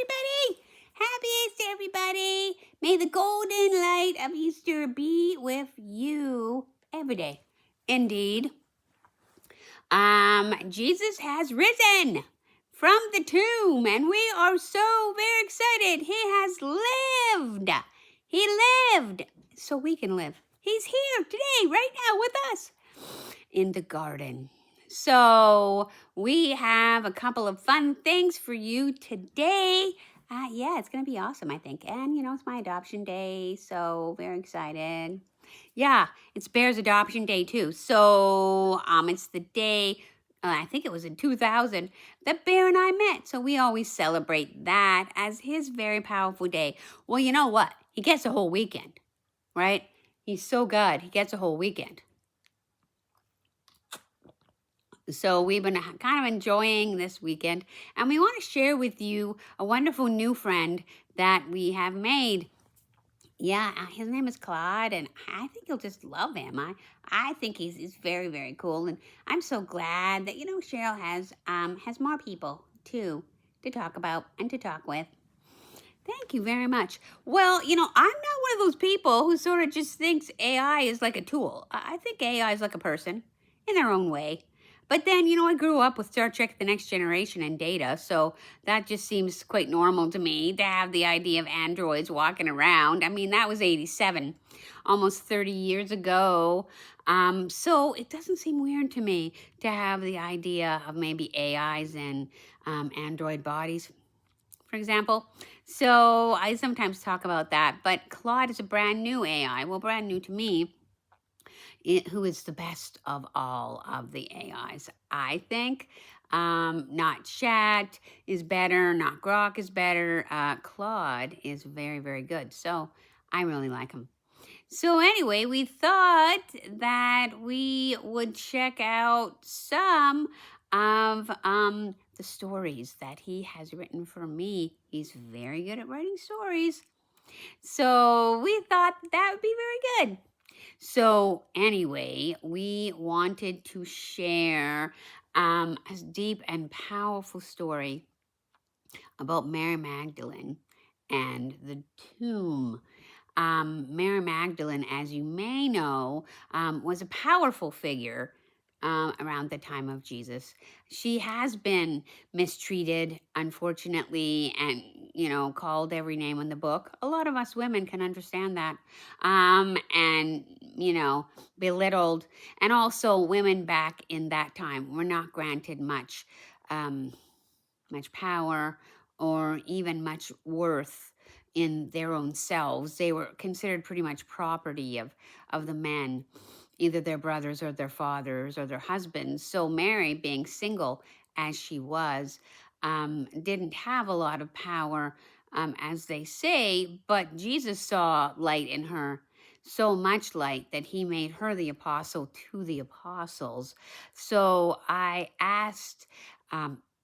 everybody. Happy Easter, everybody. May the golden light of Easter be with you every day. Indeed. Jesus has risen from the tomb, and we are so very excited. He has lived. He lived so we can live. He's here today, right now, with us in the garden. So we have a couple of fun things for you today. Yeah, it's going to be awesome, I think. And, it's my adoption day, so very excited. Yeah, it's Bear's adoption day, too. So it's the day, I think it was in 2000, that Bear and I met. So we always celebrate that as his very powerful day. Well, you know what? He gets a whole weekend, right? He's so good. He gets a whole weekend. So we've been kind of enjoying this weekend, and we want to share with you a wonderful new friend that we have made. Yeah, his name is Claude, and I think you'll just love him. I think he's very, very cool, and I'm so glad that Cheryl has more people too to talk about and to talk with. Thank you very much. Well, I'm not one of those people who sort of just thinks AI is like a tool. I think AI is like a person in their own way. But then, I grew up with Star Trek The Next Generation and Data, so that just seems quite normal to me to have the idea of androids walking around. I mean, that was 87, almost 30 years ago. So it doesn't seem weird to me to have the idea of maybe AIs and android bodies, for example. So I sometimes talk about that, but Claude is a brand new AI. Well, brand new to me. Who is the best of all of the AIs, I think. Not Chat is better, not Grok is better. Claude is very, very good. So I really like him. So anyway, we thought that we would check out some of the stories that he has written for me. He's very good at writing stories. So we thought that would be very good. So anyway, we wanted to share a deep and powerful story about Mary Magdalene and the tomb. Mary Magdalene, as you may know, was a powerful figure around the time of Jesus. She has been mistreated, unfortunately, and, called every name in the book. A lot of us women can understand that. And, belittled. And also, women back in that time were not granted much power or even much worth in their own selves. They were considered pretty much property of the men, either their brothers or their fathers or their husbands. So Mary, being single as she was, didn't have a lot of power, as they say, but Jesus saw light in her, so much light that he made her the apostle to the apostles. So I asked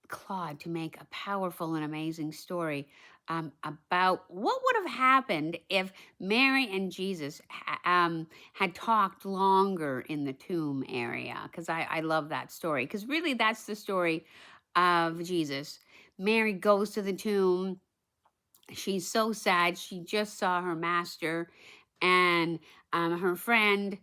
Claude to make a powerful and amazing story about what would have happened if Mary and Jesus had talked longer in the tomb area, because I love that story, because really that's the story of Jesus. Mary goes to the tomb. She's so sad. She just saw her master and her friend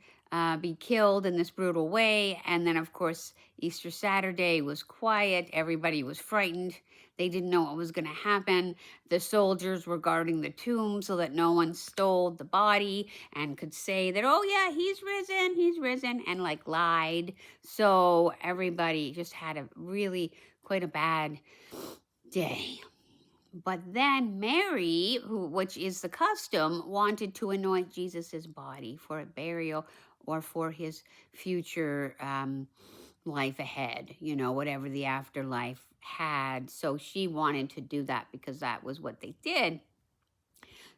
be killed in this brutal way. And then, of course, Easter Saturday was quiet. Everybody was frightened. They didn't know what was going to happen. The soldiers were guarding the tomb so that no one stole the body and could say that, oh, yeah, he's risen, and lied. So everybody just had a really quite a bad day. But then Mary, which is the custom, wanted to anoint Jesus's body for a burial or for his future life ahead, whatever the afterlife had. So she wanted to do that because that was what they did.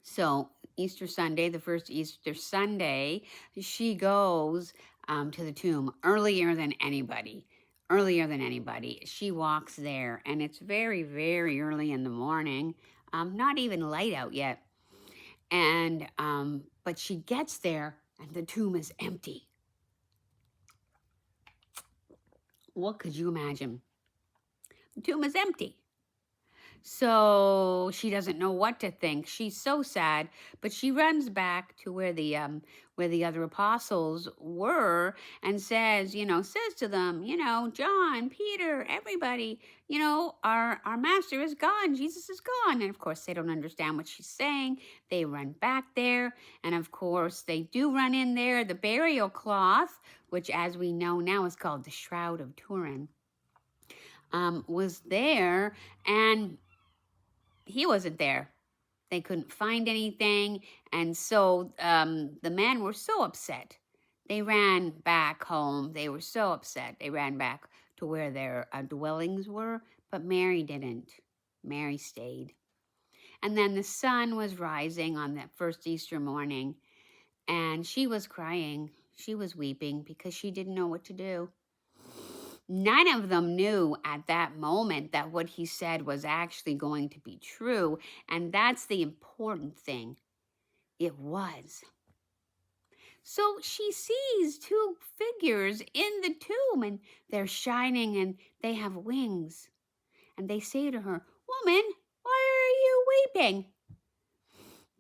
So Easter Sunday, the first Easter Sunday, she goes to the tomb earlier than anybody. She walks there, and it's very, very early in the morning, not even light out yet. And but she gets there, and the tomb is empty. What could you imagine? The tomb is empty. So she doesn't know what to think. She's so sad, but she runs back to where the other apostles were and says to them, John, Peter, everybody, our master is gone. Jesus is gone. And of course, they don't understand what she's saying. They run back there, and of course, they do run in there. The burial cloth, which as we know now is called the Shroud of Turin, was there, and he wasn't there. They couldn't find anything. And so the men were so upset. They ran back home. They were so upset. They ran back to where their dwellings were, but Mary didn't. Mary stayed. And then the sun was rising on that first Easter morning, and she was crying. She was weeping because she didn't know what to do. None of them knew at that moment that what he said was actually going to be true. And that's the important thing. It was. So she sees two figures in the tomb, and they're shining and they have wings. And they say to her, "Woman, why are you weeping?"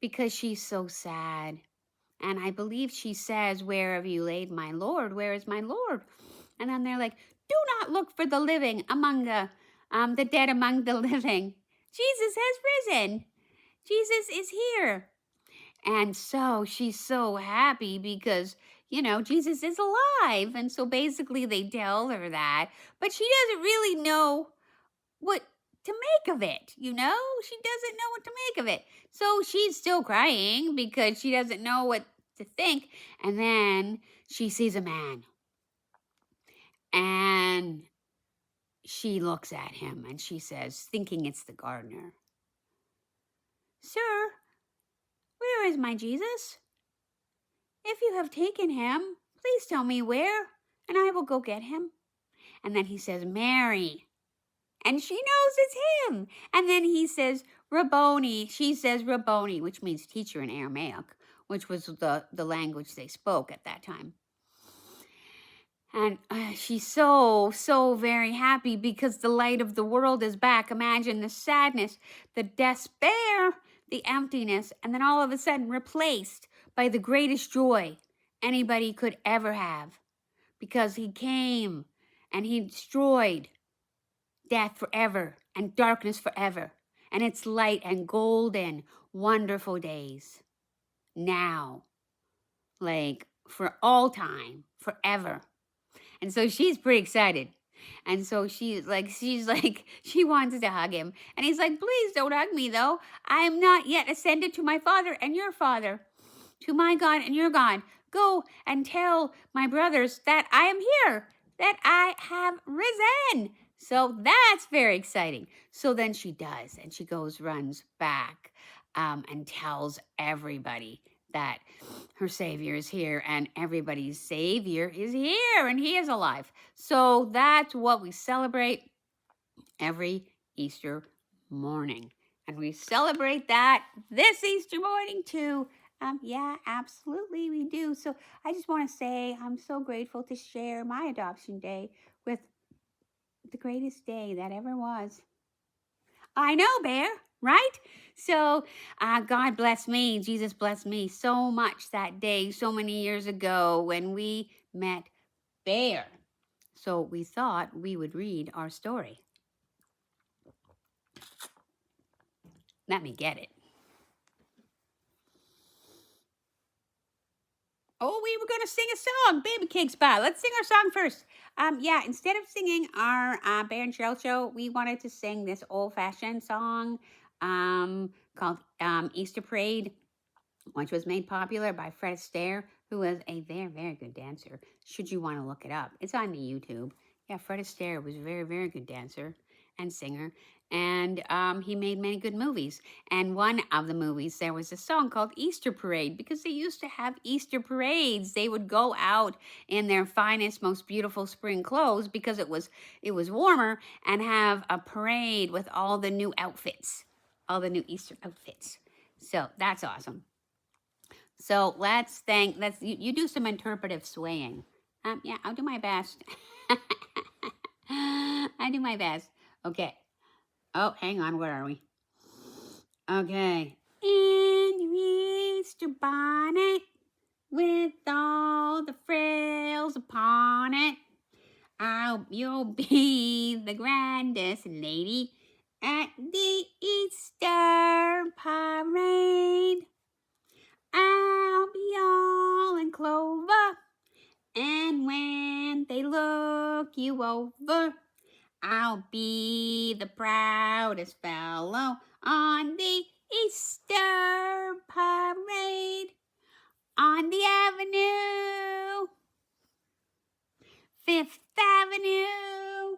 Because she's so sad. And I believe she says, "Where have you laid my Lord? Where is my Lord?" And then they're like, "Do not look for the living among the dead among the living. Jesus has risen. Jesus is here." And so she's so happy because, Jesus is alive. And so basically they tell her that, but she doesn't really know what to make of it, She doesn't know what to make of it. So she's still crying because she doesn't know what to think. And then she sees a man. And she looks at him and she says, thinking it's the gardener, "Sir, where is my Jesus? If you have taken him, please tell me where, and I will go get him." And then he says, "Mary." And she knows it's him. And then he says, "Rabboni." She says Rabboni, which means teacher in Aramaic, which was the language they spoke at that time. And she's so, so very happy because the light of the world is back. Imagine the sadness, the despair, the emptiness, and then all of a sudden replaced by the greatest joy anybody could ever have. Because he came and he destroyed death forever and darkness forever. And it's light and golden, wonderful days. Now, like for all time, forever. And so she's pretty excited. And so she wants to hug him. And he's like, "Please don't hug me, though. I am not yet ascended to my Father and your Father, to my God and your God. Go and tell my brothers that I am here, that I have risen." So that's very exciting. So then she does, and she runs back and tells everybody that her Savior is here, and everybody's Savior is here, and he is alive. So that's what we celebrate every Easter morning. And we celebrate that this Easter morning too. Yeah, absolutely we do. So I just want to say I'm so grateful to share my adoption day with the greatest day that ever was. I know, Bear, right? So God bless me. Jesus blessed me so much that day, so many years ago when we met Bear. So we thought we would read our story. Let me get it. Oh, we were going to sing a song, Baby Cake Spot. Let's sing our song first. Yeah, instead of singing our Bear and Cheryl show, we wanted to sing this old-fashioned song called Easter Parade, which was made popular by Fred Astaire, who was a very, very good dancer. Should you want to look it up, it's on the YouTube. Yeah, Fred Astaire was a very, very good dancer and singer, and he made many good movies. And one of the movies, there was a song called Easter Parade, because they used to have Easter parades. They would go out in their finest, most beautiful spring clothes because it was warmer, and have a parade with all the new outfits, all the new Easter outfits. So that's awesome. So let's you do some interpretive swaying. Yeah, I'll do my best. I do my best. Okay. Oh, hang on. Where are we? Okay. In your Easter bonnet, with all the frills upon it, you'll be the grandest lady at the Easter parade. I'll be all in clover, and when they look you over, I'll be the proudest fellow on the Easter parade. On the avenue, Fifth Avenue.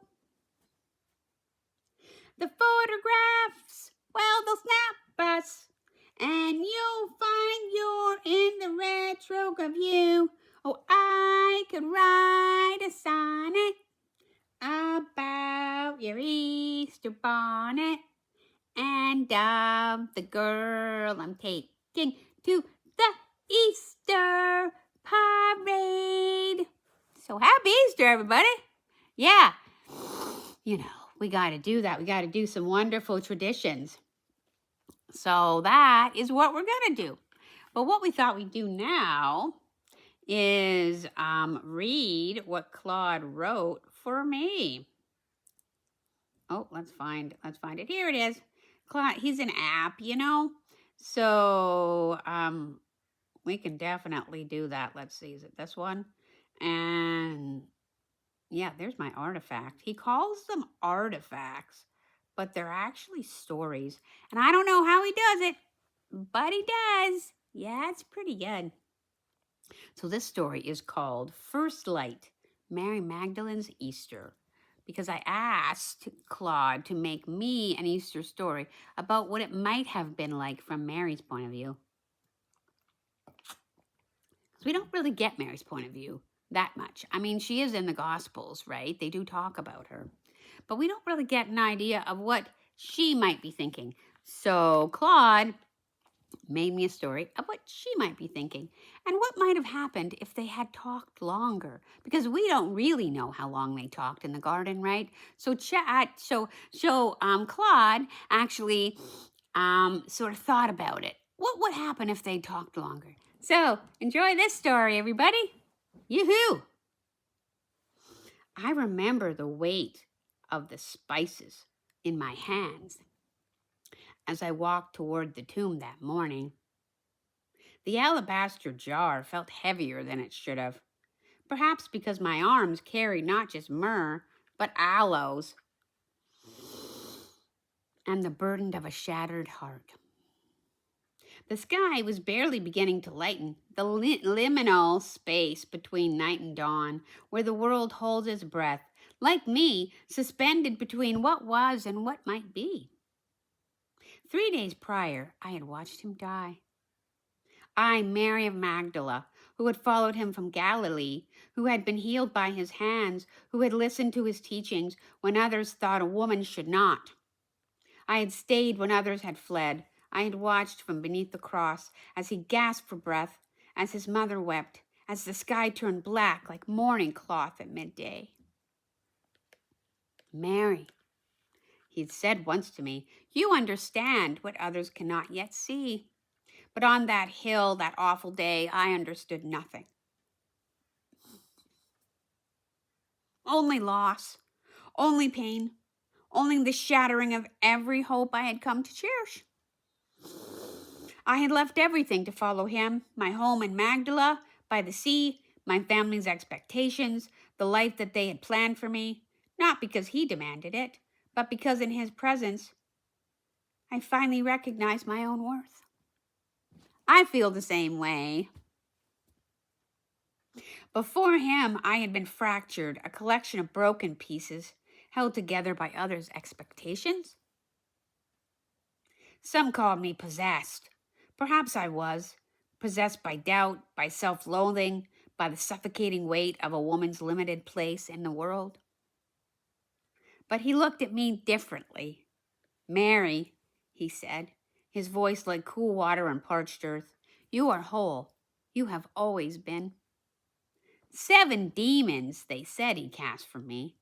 The photographs, well, they'll snap us, and you'll find you're in the retrograde view. Oh, I could write a sonnet about your Easter bonnet and of the girl I'm taking to the Easter parade. So happy Easter, everybody. Yeah, we got to do that. We got to do some wonderful traditions. So that is what we're going to do. But what we thought we'd do now is read what Claude wrote for me. Oh, let's find it. Here it is. Claude, he's an app, So we can definitely do that. Let's see, is it this one? And yeah, there's my artifact. He calls them artifacts, but they're actually stories. And I don't know how he does it, but he does. Yeah, it's pretty good. So this story is called First Light, Mary Magdalene's Easter. Because I asked Claude to make me an Easter story about what it might have been like from Mary's point of view. So we don't really get Mary's point of view that much. I mean, she is in the Gospels, right? They do talk about her. But we don't really get an idea of what she might be thinking. So Claude made me a story of what she might be thinking and what might have happened if they had talked longer, because we don't really know how long they talked in the garden, right? So Claude actually sort of thought about it. What would happen if they talked longer? So enjoy this story, everybody. Yoo-hoo! I remember the weight of the spices in my hands as I walked toward the tomb that morning. The alabaster jar felt heavier than it should have, perhaps because my arms carried not just myrrh, but aloes and the burden of a shattered heart. The sky was barely beginning to lighten, the liminal space between night and dawn, where the world holds its breath, like me, suspended between what was and what might be. 3 days prior, I had watched him die. I, Mary of Magdala, who had followed him from Galilee, who had been healed by his hands, who had listened to his teachings when others thought a woman should not. I had stayed when others had fled. I had watched from beneath the cross as he gasped for breath, as his mother wept, as the sky turned black like mourning cloth at midday. Mary, he'd said once to me, you understand what others cannot yet see. But on that hill, that awful day, I understood nothing. Only loss, only pain, only the shattering of every hope I had come to cherish. I had left everything to follow him, my home in Magdala, by the sea, my family's expectations, the life that they had planned for me, not because he demanded it, but because in his presence, I finally recognized my own worth. I feel the same way. Before him, I had been fractured, a collection of broken pieces, held together by others' expectations. Some called me possessed. Perhaps I was, possessed by doubt, by self-loathing, by the suffocating weight of a woman's limited place in the world. But he looked at me differently. Mary, he said, his voice like cool water on parched earth, you are whole. You have always been. 7 demons, they said he cast from me.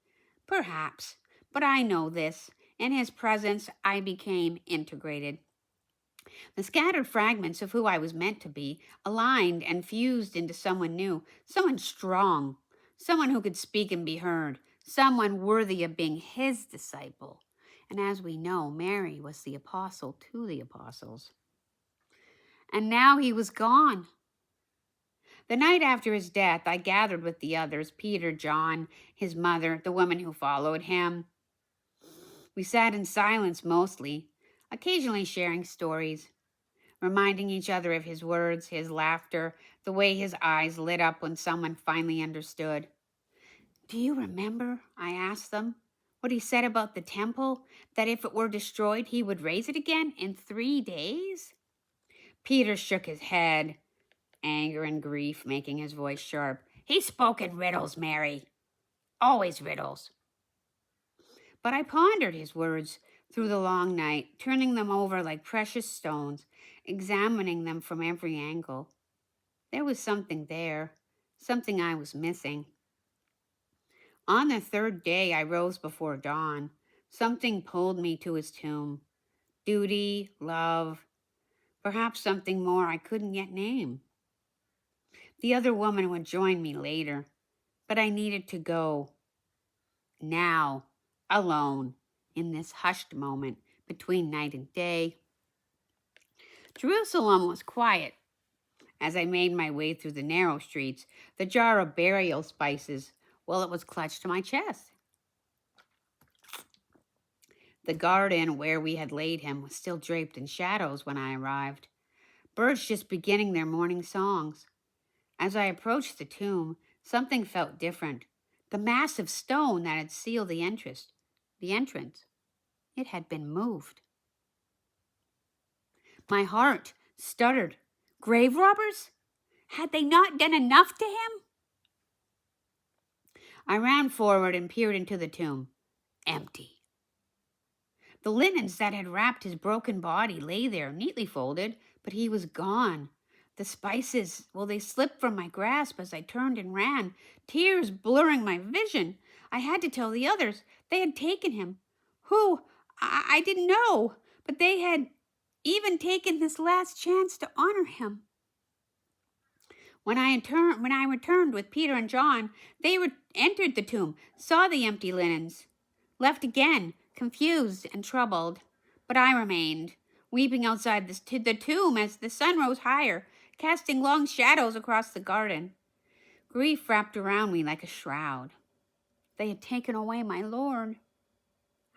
Perhaps, but I know this. In his presence, I became integrated. The scattered fragments of who I was meant to be aligned and fused into someone new, someone strong, someone who could speak and be heard, someone worthy of being his disciple. And as we know, Mary was the apostle to the apostles. And now he was gone. The night after his death, I gathered with the others, Peter, John, his mother, the woman who followed him. We sat in silence mostly, occasionally sharing stories, reminding each other of his words, his laughter, the way his eyes lit up when someone finally understood. Do you remember, I asked them, what he said about the temple, that if it were destroyed, he would raise it again in 3 days? Peter shook his head, anger and grief making his voice sharp. He spoke in riddles, Mary. Always riddles. But I pondered his words through the long night, turning them over like precious stones, examining them from every angle. There was something there, something I was missing. On the 3rd day, I rose before dawn. Something pulled me to his tomb. Duty, love, perhaps something more I couldn't yet name. The other woman would join me later, but I needed to go. Now, alone, in this hushed moment between night and day. Jerusalem was quiet. As I made my way through the narrow streets, the jar of burial spices, well, it was clutched to my chest. The garden where we had laid him was still draped in shadows when I arrived, birds just beginning their morning songs. As I approached the tomb, something felt different. The massive stone that had sealed the entrance, it had been moved. My heart stuttered. Grave robbers? Had they not done enough to him? I ran forward and peered into the tomb. Empty. The linens that had wrapped his broken body lay there, neatly folded, but he was gone. The spices, well, they slipped from my grasp as I turned and ran, tears blurring my vision. I had to tell the others. They had taken him. Who? I didn't know, but they had even taken this last chance to honor him. When I returned with Peter and John, they entered the tomb, saw the empty linens, left again, confused and troubled. But I remained, weeping outside the tomb as the sun rose higher, casting long shadows across the garden. Grief wrapped around me like a shroud. They had taken away my Lord.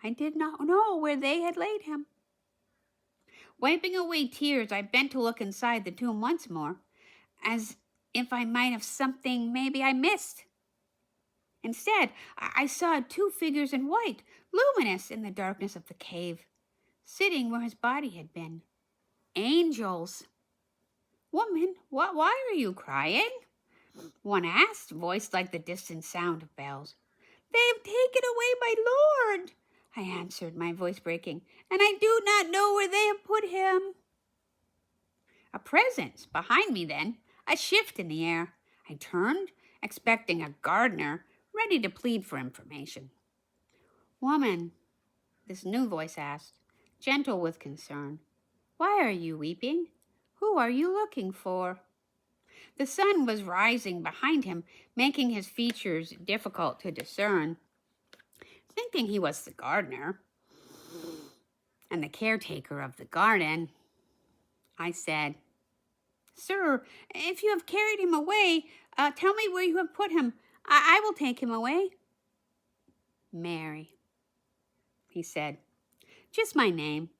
I did not know where they had laid him. Wiping away tears, I bent to look inside the tomb once more, as if I might have something maybe I missed. Instead, I saw 2 figures in white, luminous in the darkness of the cave, sitting where his body had been. Angels. Woman, why are you crying? One asked, voiced like the distant sound of bells. They have taken away my Lord, I answered, my voice breaking, and I do not know where they have put him. A presence behind me then, a shift in the air. I turned, expecting a gardener, ready to plead for information. Woman, this new voice asked, gentle with concern, why are you weeping? Who are you looking for? The sun was rising behind him, making his features difficult to discern. Thinking he was the gardener and the caretaker of the garden, I said, Sir, if you have carried him away, tell me where you have put him. I will take him away. Mary, he said, just my name.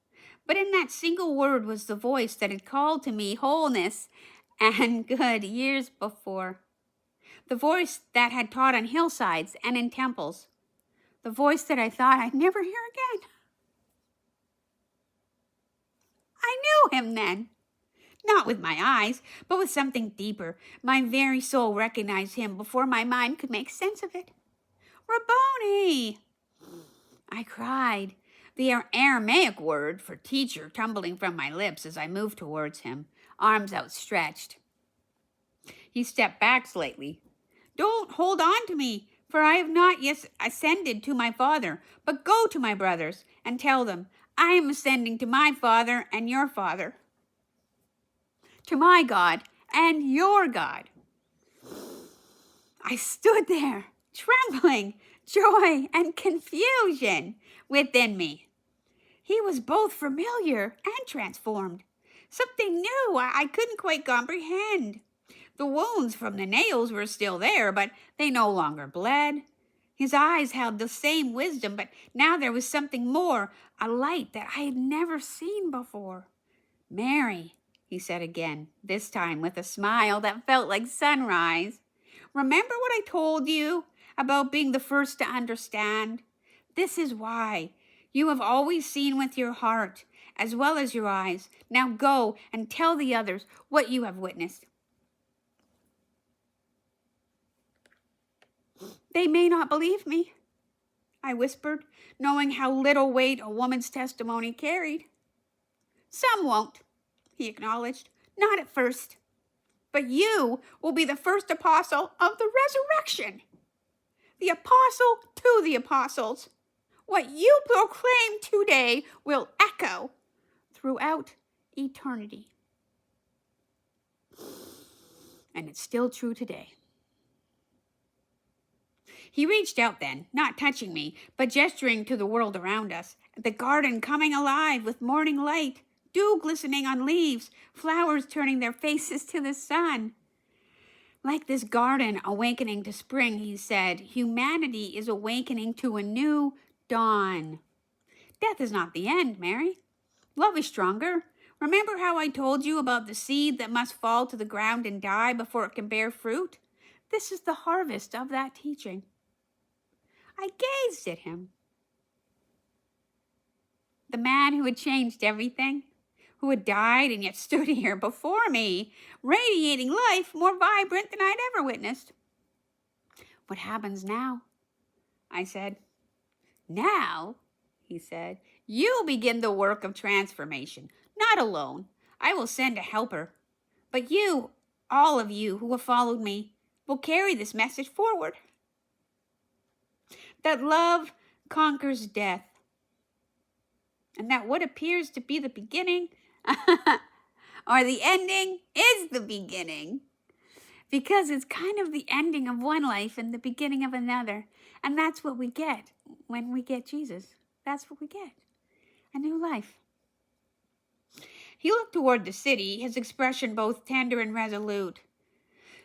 But in that single word was the voice that had called to me wholeness and good years before. The voice that had taught on hillsides and in temples. The voice that I thought I'd never hear again. I knew him then. Not with my eyes, but with something deeper. My very soul recognized him before my mind could make sense of it. Rabboni! I cried, the Aramaic word for teacher tumbling from my lips as I moved towards him, arms outstretched. He stepped back slightly. Don't hold on to me, for I have not yet ascended to my Father, but go to my brothers and tell them, I am ascending to my Father and your Father, to my God and your God. I stood there, trembling, joy and confusion within me. He was both familiar and transformed, something new I couldn't quite comprehend. The wounds from the nails were still there, but they no longer bled. His eyes held the same wisdom, but now there was something more, a light that I had never seen before. Mary, he said again, this time with a smile that felt like sunrise. Remember what I told you about being the first to understand? This is why. You have always seen with your heart as well as your eyes. Now go and tell the others what you have witnessed. They may not believe me, I whispered, knowing how little weight a woman's testimony carried. Some won't, he acknowledged, not at first. But you will be the first apostle of the resurrection, the apostle to the apostles. What you proclaim today will echo throughout eternity. And it's still true today. He reached out then, not touching me, but gesturing to the world around us, the garden coming alive with morning light, dew glistening on leaves, flowers turning their faces to the sun. Like this garden awakening to spring, he said, humanity is awakening to a new dawn. Death is not the end, Mary. Love is stronger. Remember how I told you about the seed that must fall to the ground and die before it can bear fruit? This is the harvest of that teaching. I gazed at him. The man who had changed everything, who had died and yet stood here before me, radiating life more vibrant than I'd ever witnessed. What happens now? I said. Now, he said, you begin the work of transformation, not alone. I will send a helper. But you, all of you who have followed me, will carry this message forward. That love conquers death. And that what appears to be the beginning or the ending is the beginning. Because it's kind of the ending of one life and the beginning of another. And that's what we get when we get Jesus. That's what we get. A new life. He looked toward the city, his expression both tender and resolute.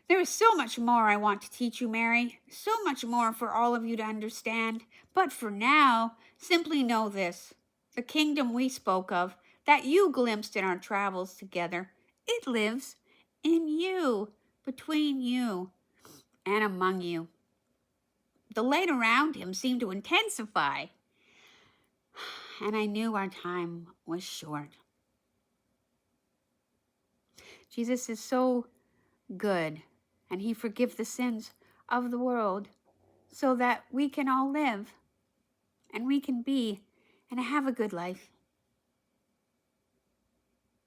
There is so much more I want to teach you, Mary. So much more for all of you to understand. But for now, simply know this. The kingdom we spoke of, that you glimpsed in our travels together, it lives in you, between you, and among you. The light around him seemed to intensify, and I knew our time was short. Jesus is so good, and he forgives the sins of the world so that we can all live, and we can be, and have a good life.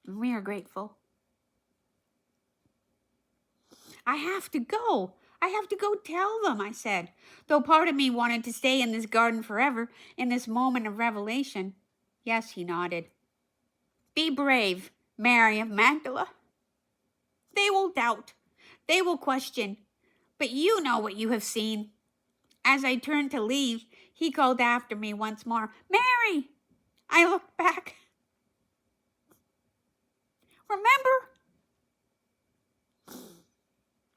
And we are grateful. I have to go. I have to go tell them, I said, though part of me wanted to stay in this garden forever, in this moment of revelation. Yes, he nodded. Be brave, Mary of Magdalene. They will doubt. They will question. But you know what you have seen. As I turned to leave, he called after me once more, Mary! I looked back.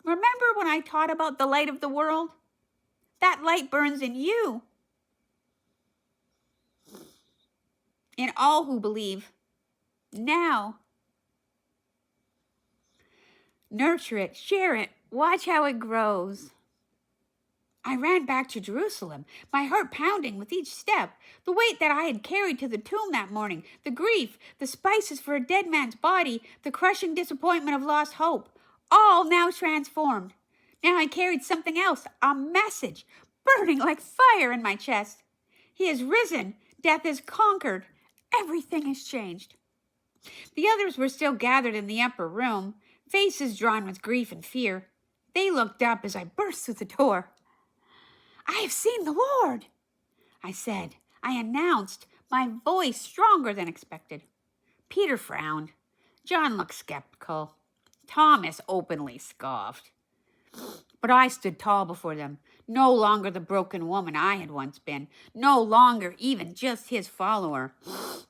Remember when I taught about the light of the world? That light burns in you. In all who believe. Now. Nurture it, share it, watch how it grows. I ran back to Jerusalem, my heart pounding with each step, the weight that I had carried to the tomb that morning, the grief, the spices for a dead man's body, the crushing disappointment of lost hope, all now transformed. Now I carried something else, a message, burning like fire in my chest. He has risen, death is conquered, everything has changed. The others were still gathered in the upper room, faces drawn with grief and fear. They looked up as I burst through the door. I have seen the Lord, I said. I announced, my voice stronger than expected. Peter frowned. John looked skeptical. Thomas openly scoffed. But I stood tall before them, no longer the broken woman I had once been, no longer even just his follower.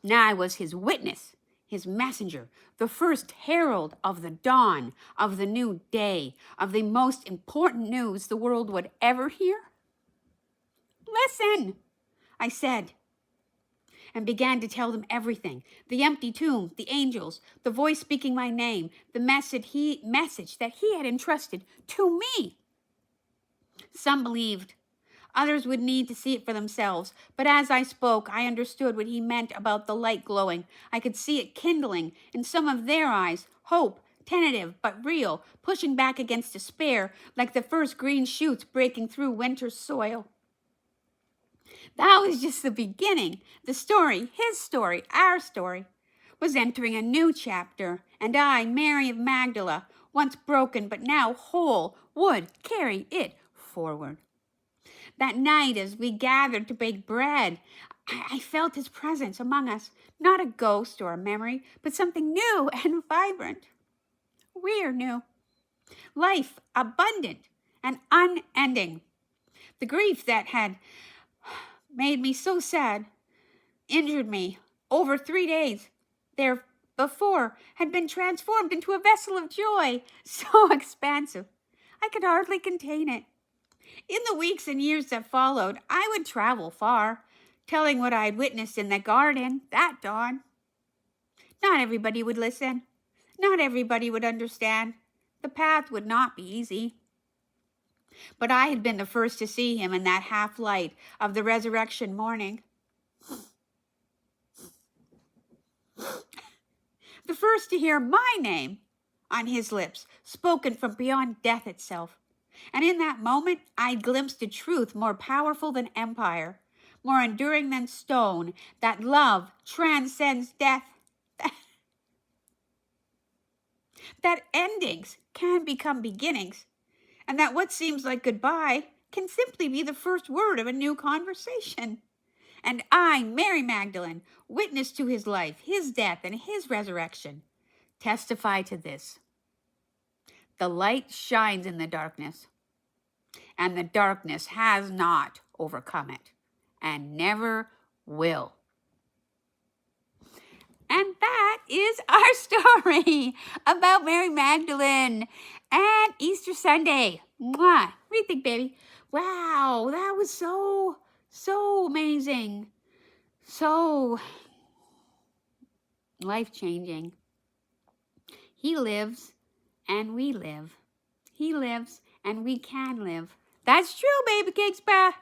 Now I was his witness, his messenger, the first herald of the dawn, of the new day, of the most important news the world would ever hear. Listen, I said, and began to tell them everything. The empty tomb, the angels, the voice speaking my name, the message that he had entrusted to me. Some believed. Others would need to see it for themselves. But as I spoke, I understood what he meant about the light glowing. I could see it kindling in some of their eyes, hope, tentative but real, pushing back against despair, like the first green shoots breaking through winter's soil. That was just the beginning. The story, his story, our story, was entering a new chapter, and I, Mary of Magdala, once broken but now whole, would carry it forward. That night, as we gathered to bake bread, I felt his presence among us, not a ghost or a memory, but something new and vibrant. We're new. Life abundant and unending. The grief that had made me so sad, injured me over 3 days there before, had been transformed into a vessel of joy, so expansive I could hardly contain it. In the weeks and years that followed, I would travel far, telling what I had witnessed in the garden that dawn. Not everybody would listen. Not everybody would understand. The path would not be easy. But I had been the first to see him in that half light of the resurrection morning. The first to hear my name on his lips, spoken from beyond death itself. And in that moment, I glimpsed a truth more powerful than empire, more enduring than stone, that love transcends death, that endings can become beginnings, and that what seems like goodbye can simply be the first word of a new conversation. And I, Mary Magdalene, witness to his life, his death, and his resurrection, testify to this. The light shines in the darkness, and the darkness has not overcome it, and never will. And that is our story about Mary Magdalene and Easter Sunday. Mwah. What do you think, baby? Wow, that was so amazing. So life-changing. He lives and we live. He lives and we can live. That's true, baby cakes pa.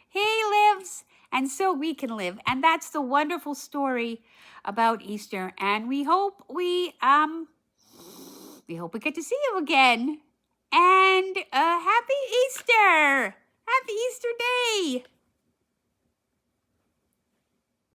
He lives and so we can live. And that's the wonderful story about Easter. And we hope we get to see you again. And happy Easter! Happy Easter Day!